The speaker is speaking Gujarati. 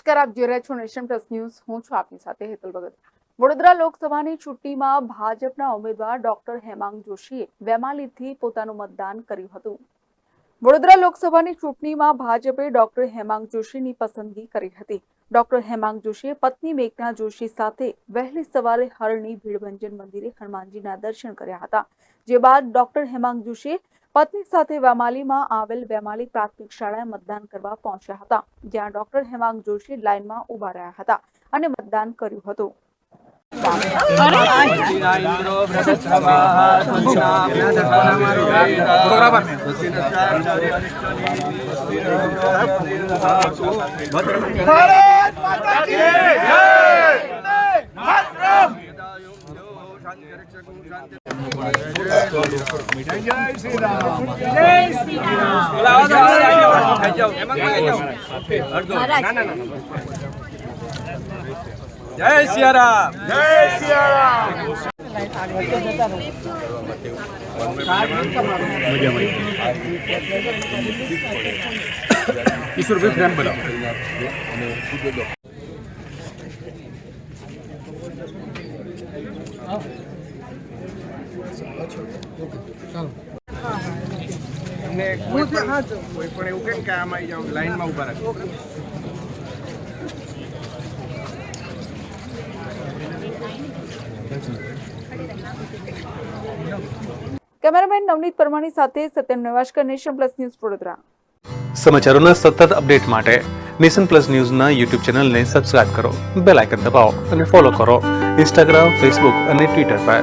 નમસ્કાર, આપ જોઈ રહ્યા છો નેશન પ્લસ ન્યૂઝ. હું છું આપની સાથે હેતલ ભગત. વડોદરા લોકસભાની ચૂંટણીમાં ભાજપના ઉમેદવાર ડોક્ટર હેમાંગ જોશીએ વેમાલીથી પોતાનું મતદાન કર્યું હતું. વડોદરા લોકસભાની ચૂંટણીમાં ભાજપે ડોક્ટર હેમાંગ જોશીની પસંદગી કરી હતી. ડોક્ટર હેમાંગ જોશીએ પત્ની મેઘના જોશી સાથે વહેલી સવારે હરણી ભીડભંજન મંદિરે હનુમાનજીના દર્શન કર્યા હતા. જે બાદ ડોક્ટર હેમાંગ જોશીએ પત્ની સાથે વેમાલીમાં આવેલ વેમાલી પ્રાથમિક શાળાએ મતદાન કરવા પહોંચ્યા હતા, જ્યાં ડોક્ટર હેમાંગ જોશી લાઇનમાં ઉભા રહ્યા હતા અને મતદાન કર્યું હતું. जय सियाराम, जय सियाराम. 20 रुपये फ्रेम बनाओ. કોઈ પણ એવું કેમ કે આમાં આવી જાવ લાઈનમાં ઉભા રાખો. કેમેરામેન નવનીત પરમાણી સાથે Satyam Nevashkar, nation plus news, Vadodara. સમાચારોના સતત અપડેટ માટે નેશન પ્લસ ન્યૂઝના યુટ્યુબ ચેનલને સબસ્ક્રાઇબ કરો, બેલ આઇકન દબાવો અને ફોલો કરો ઇન્સ્ટાગ્રામ, ફેસબુક અને ટ્વિટર પર.